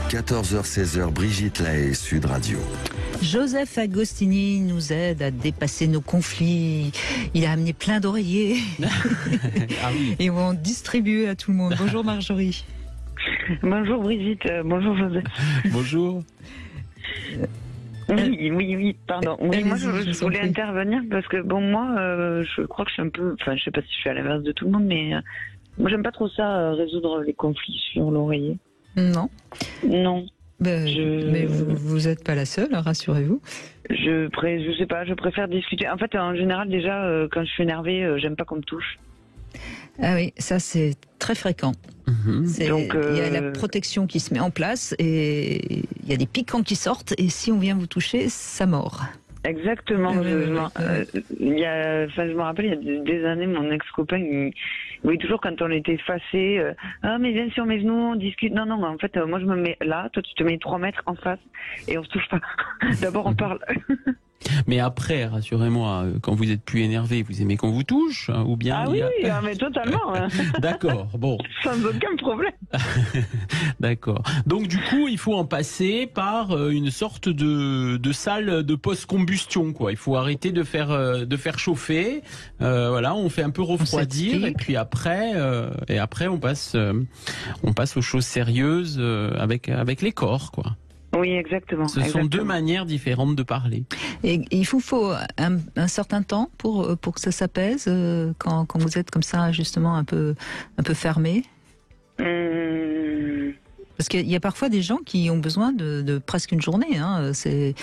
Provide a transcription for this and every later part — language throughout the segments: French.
14h-16h, Brigitte Lahaie, Sud Radio. Joseph Agostini nous aide à dépasser nos conflits. Il a amené plein d'oreillers Ah oui. et on distribue à tout le monde. Bonjour Marjorie. Bonjour Brigitte, bonjour Joseph. Bonjour. Oui, pardon. Oui, moi je vous en voulais prie. intervenir parce que bon moi je crois que je suis un peu, enfin je sais pas si je suis à l'inverse de tout le monde, mais moi j'aime pas trop ça, résoudre les conflits sur l'oreiller. Non. Non. Mais vous n'êtes pas la seule, rassurez-vous. Je sais pas, je préfère discuter. En fait, en général, déjà, quand je suis énervée, j'aime pas qu'on me touche. Ah oui, ça c'est très fréquent. Donc, il y a la protection qui se met en place et il y a des piquants qui sortent et si on vient vous toucher, ça mord. Exactement. Je me rappelle, il y a des années, mon ex-copain, oui, toujours quand on était fâchés, ah mais viens sur mes genoux, on discute. Non, en fait, moi je me mets là, toi tu te mets 3 mètres en face et on se touche pas. D'abord on parle. Mais après, rassurez-moi, quand vous êtes plus énervé, vous aimez qu'on vous touche ou bien Ah oui, mais totalement. D'accord, bon. Sans aucun problème. D'accord. Donc du coup, il faut en passer par une sorte de salle de post-combustion, quoi. Il faut arrêter de faire chauffer. Voilà, on fait un peu refroidir et puis après, on passe aux choses sérieuses avec les corps, quoi. Oui, exactement. Ce sont deux manières différentes de parler. Et il faut un certain temps pour que ça s'apaise quand vous êtes comme ça justement un peu fermé. Parce qu'il y a parfois des gens qui ont besoin de presque une journée. Et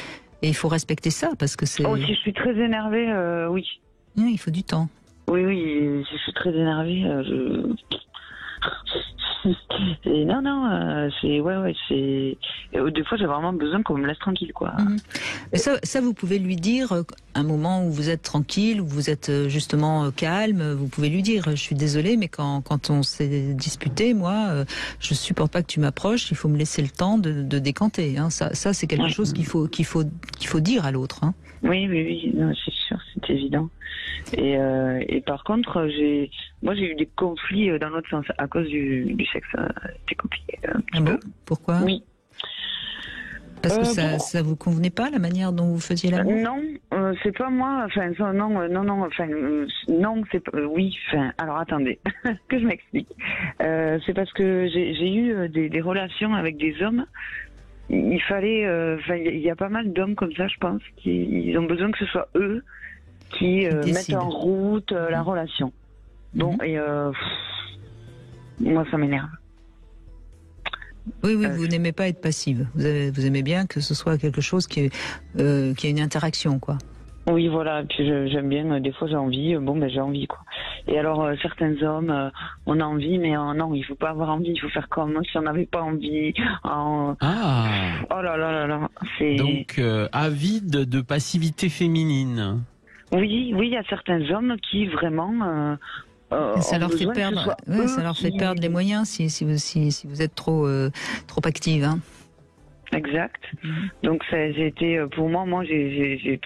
il faut respecter ça parce que c'est. Oh, si je suis très énervée, oui. Il faut du temps. Oui, si je suis très énervée, des fois j'ai vraiment besoin qu'on me laisse tranquille, quoi. Mais ça, vous pouvez lui dire un moment où vous êtes tranquille, où vous êtes justement calme, vous pouvez lui dire je suis désolée mais quand on s'est disputé, moi je supporte pas que tu m'approches, il faut me laisser le temps de décanter, hein. Ça c'est quelque chose qu'il faut dire à l'autre, hein. Oui, non, c'est sûr, c'est évident. Et par contre, j'ai eu des conflits dans l'autre sens à cause du sexe. C'était compliqué. Ah bon ? Pourquoi ? Oui. Parce que ça vous convenait pas la manière dont vous faisiez l'amour ? Non, c'est pas moi. Enfin, non, c'est pas. Oui. Enfin, alors attendez, que je m'explique. C'est parce que j'ai eu des relations avec des hommes. Il fallait. Il y a pas mal d'hommes comme ça, je pense, qui ont besoin que ce soit eux qui mettent en route la relation. Bon, et moi ça m'énerve. Oui, vous n'aimez pas être passive. Vous aimez bien que ce soit quelque chose qui ait une interaction, quoi. Oui, voilà. Et puis j'aime bien. Des fois j'ai envie. J'ai envie, quoi. Et alors certains hommes, on a envie, mais non, il faut pas avoir envie. Il faut faire comme si on n'avait pas envie. Oh là là. C'est. Donc avide de passivité féminine. Oui, il y a certains hommes qui vraiment. Ça leur fait perdre. Ça leur fait perdre les moyens si vous êtes trop active, hein. Exact. Donc pour moi j'ai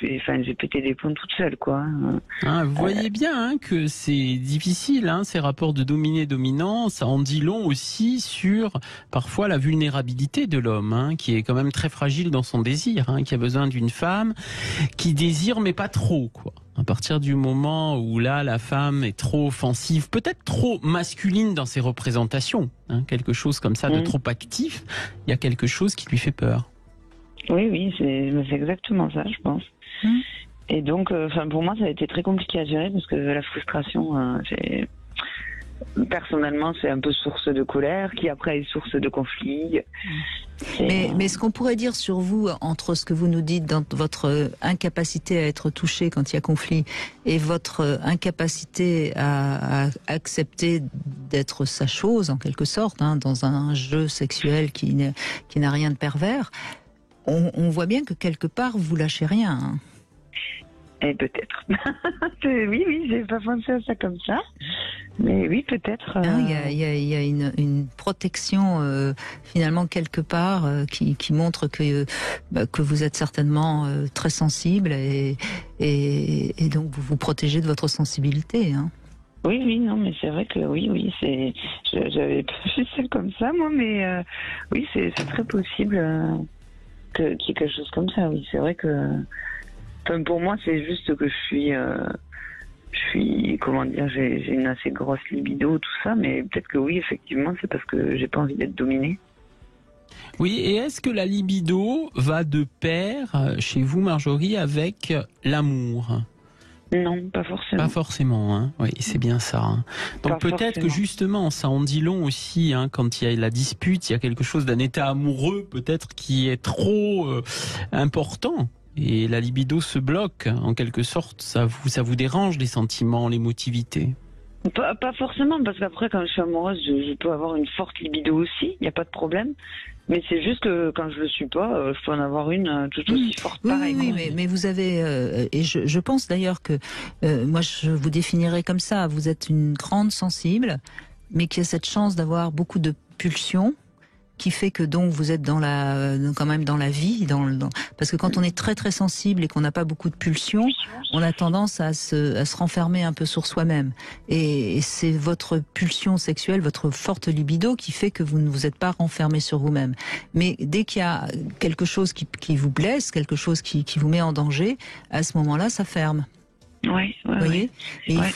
pété des plombs toute seule, quoi. Vous voyez bien que c'est difficile, ces rapports de dominé-dominant, ça en dit long aussi sur parfois la vulnérabilité de l'homme, qui est quand même très fragile dans son désir, qui a besoin d'une femme qui désire mais pas trop, quoi. À partir du moment où là, la femme est trop offensive, peut-être trop masculine dans ses représentations, quelque chose comme ça de trop actif, il y a quelque chose qui lui fait peur. Oui, c'est exactement ça, je pense. Et donc, pour moi, ça a été très compliqué à gérer parce que la frustration, personnellement, c'est un peu source de colère, qui après est source de conflit. Mais ce qu'on pourrait dire sur vous, entre ce que vous nous dites dans votre incapacité à être touché quand il y a conflit et votre incapacité à accepter d'être sa chose, en quelque sorte, dans un jeu sexuel qui n'a rien de pervers, on voit bien que quelque part, vous lâchez rien, hein. Et peut-être. Oui, j'ai pas pensé à ça comme ça. Mais oui, peut-être. Il y a une protection finalement quelque part qui montre que vous êtes certainement très sensible et donc vous vous protégez de votre sensibilité, hein. Oui, non, mais c'est vrai que oui, j'avais pas vu ça comme ça, moi, mais oui, c'est très possible qu'il y ait quelque chose comme ça, oui. C'est vrai que, enfin, pour moi, c'est juste que comment dire, j'ai une assez grosse libido, tout ça, mais peut-être que oui, effectivement, c'est parce que j'ai pas envie d'être dominée. Oui, et est-ce que la libido va de pair chez vous, Marjorie, avec l'amour ? Non, pas forcément. Pas forcément, hein. Oui, c'est bien ça. Hein. Donc Pas peut-être que forcément. justement, ça en dit long aussi, hein, quand il y a la dispute, il y a quelque chose d'un état amoureux peut-être qui est trop important. Et la libido se bloque, en quelque sorte. Ça vous dérange, les sentiments, l'émotivité. Pas forcément, parce qu'après, quand je suis amoureuse, je peux avoir une forte libido aussi, il n'y a pas de problème. Mais c'est juste que quand je le suis pas, je peux en avoir une tout aussi forte, pareil. Oui, mais vous avez, et je pense d'ailleurs que, moi je vous définirais comme ça, vous êtes une grande sensible, mais qui a cette chance d'avoir beaucoup de pulsions, qui fait que donc vous êtes quand même dans la vie, parce que quand on est très très sensible et qu'on n'a pas beaucoup de pulsions, on a tendance à se renfermer un peu sur soi-même. Et c'est votre pulsion sexuelle, votre forte libido qui fait que vous ne vous êtes pas renfermé sur vous-même. Mais dès qu'il y a quelque chose qui vous blesse, quelque chose qui vous met en danger, à ce moment-là, ça ferme. Oui, Vous voyez, et ouais.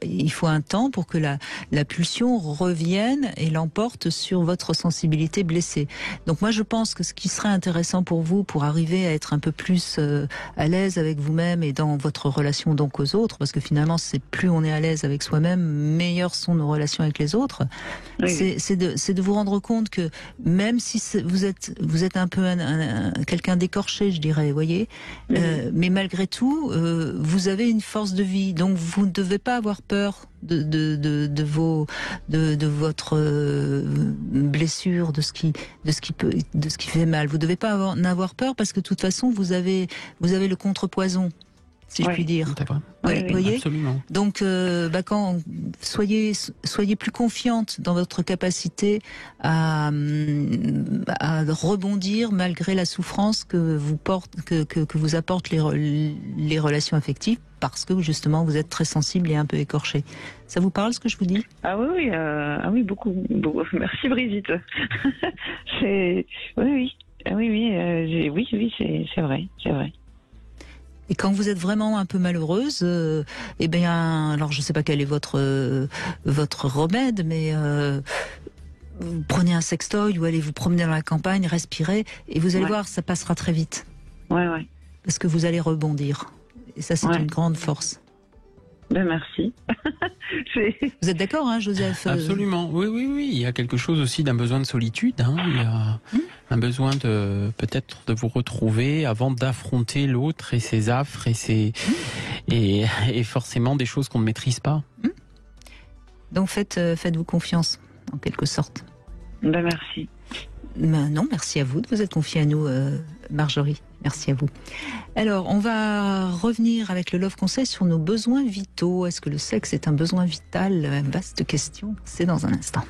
il faut un temps pour que la pulsion revienne et l'emporte sur votre sensibilité blessée. Donc moi je pense que ce qui serait intéressant pour vous, pour arriver à être un peu plus à l'aise avec vous-même et dans votre relation donc aux autres, parce que finalement c'est plus on est à l'aise avec soi-même, meilleures sont nos relations avec les autres. Oui. C'est de vous rendre compte que même si vous êtes un peu quelqu'un d'écorché, je dirais, vous voyez, mais malgré tout vous avez une force de vie, donc vous ne devez pas avoir peur de votre blessure, de ce qui fait mal. Vous ne devez pas en avoir peur parce que de toute façon vous avez le contrepoison, si je puis dire. Oui, Vous voyez. Absolument. Donc, quand soyez plus confiante dans votre capacité à rebondir malgré la souffrance que vous apportent les relations affectives, parce que justement vous êtes très sensible et un peu écorché. Ça vous parle ce que je vous dis ? Ah oui, beaucoup. Merci Brigitte. Oui, c'est vrai. Et quand vous êtes vraiment un peu malheureuse, eh bien, alors je ne sais pas quel est votre remède, mais vous prenez un sextoy ou allez vous promener dans la campagne, respirez, et vous allez voir, ça passera très vite. Ouais. Parce que vous allez rebondir. Et ça, c'est une grande force. Ben merci. Vous êtes d'accord, hein, Joseph ? Absolument. Oui. Il y a quelque chose aussi d'un besoin de solitude. Hein. Il y a un besoin peut-être de vous retrouver avant d'affronter l'autre et ses affres et forcément des choses qu'on ne maîtrise pas. Donc faites-vous confiance, en quelque sorte. Ben merci. Non, merci à vous de vous être confiée à nous, Marjorie. Merci à vous. Alors, on va revenir avec le Love Conseil sur nos besoins vitaux. Est-ce que le sexe est un besoin vital ? Vaste question, c'est dans un instant.